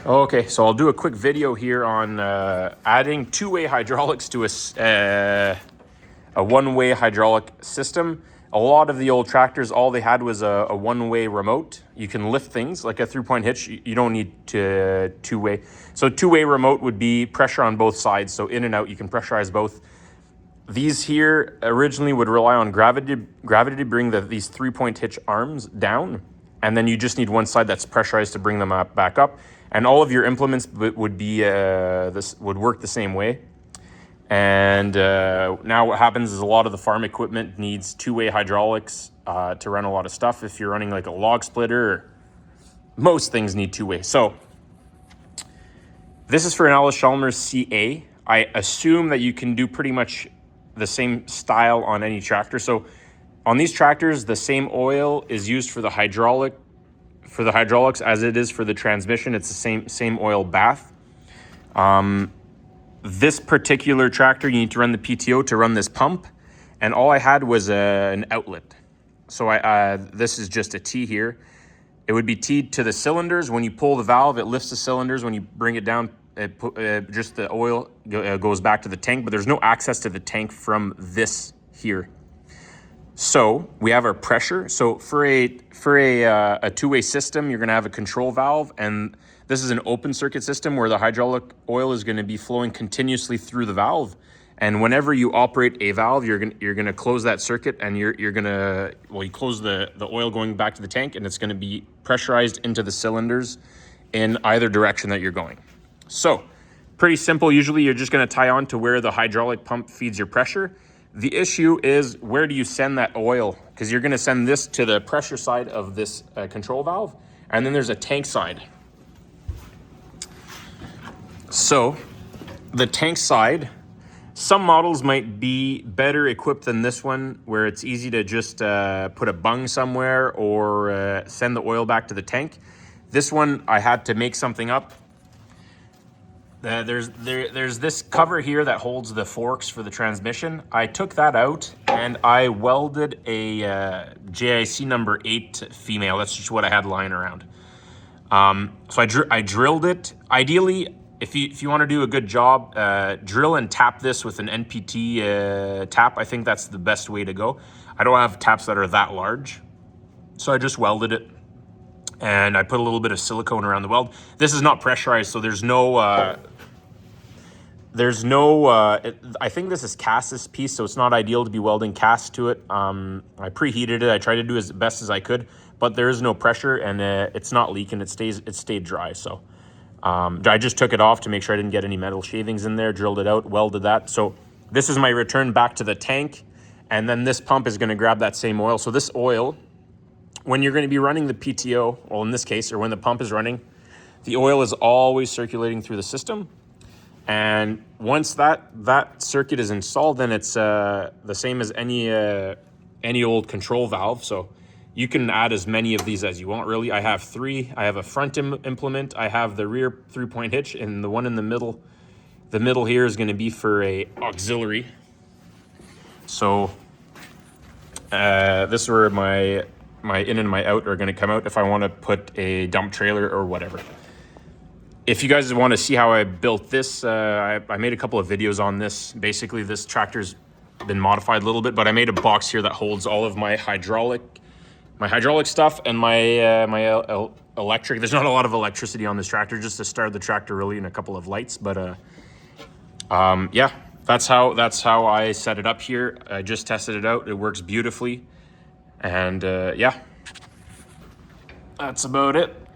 Okay, so I'll do a quick video here on adding two-way hydraulics to a one-way hydraulic system. A lot of the old tractors, all they had was a one-way remote. You can lift things like a three-point hitch. You don't need two-way. So two-way remote would be pressure on both sides. So in and out, you can pressurize both. These here originally would rely on gravity to bring these three-point hitch arms down. And then you just need one side that's pressurized to bring them back up. And all of your implements would be this would work the same way. And now what happens is a lot of the farm equipment needs two-way hydraulics to run a lot of stuff. If you're running like a log splitter, most things need two-way. So this is for an Allis-Chalmers CA. I assume that you can do pretty much the same style on any tractor. So on these tractors, the same oil is used for the hydraulics as it is for the transmission. It's the same oil bath. This particular tractor, you need to run the PTO to run this pump, and all I had was an outlet. So this is just a T here. It would be T'd to the cylinders. When you pull the valve, it lifts the cylinders. When you bring it down, just the oil goes back to the tank, but there's no access to the tank from this here. So we have our pressure. So for a two-way system, you're going to have a control valve, and this is an open circuit system where the hydraulic oil is going to be flowing continuously through the valve. And whenever you operate a valve, you're going to close that circuit, and you close the oil going back to the tank, and it's going to be pressurized into the cylinders in either direction that you're going. So pretty simple. Usually you're just going to tie on to where the hydraulic pump feeds your pressure. The issue is, where do you send that oil? Because you're going to send this to the pressure side of this control valve, and then there's a tank side. So the tank side, some models might be better equipped than this one, where it's easy to just put a bung somewhere or send the oil back to the tank. This one, I had to make something up. There's this cover here that holds the forks for the transmission. I took that out and I welded a JIC number 8 female. That's just what I had lying around. So I drilled it. Ideally, if you want to do a good job, drill and tap this with an NPT tap. I think that's the best way to go. I don't have taps that are that large, so I just welded it. And I put a little bit of silicone around the weld. This is not pressurized, so there's no, I think this is cast, this piece, so it's not ideal to be welding cast to it. I preheated it. I tried to do as best as I could, but there is no pressure, and it's not leaking. It stayed dry, so I just took it off to make sure I didn't get any metal shavings in there, drilled it out, welded that. So this is my return back to the tank, and then this pump is gonna grab that same oil. So this oil, when you're going to be running the PTO, well, in this case, or when the pump is running, the oil is always circulating through the system. And once that circuit is installed, then it's the same as any old control valve. So you can add as many of these as you want, really. I have 3. I have a front implement. I have the rear three-point hitch, and the one in the middle. The middle here is going to be for a auxiliary. So this is where my in and my out are going to come out if I want to put a dump trailer or whatever. If you guys want to see how I built this, I made a couple of videos on this. Basically, this tractor's been modified a little bit, but I made a box here that holds all of my hydraulic stuff and my electric. There's not a lot of electricity on this tractor, just to start the tractor really, and a couple of lights. But yeah, that's how I set it up here. I just tested it out. It works beautifully. And yeah, that's about it.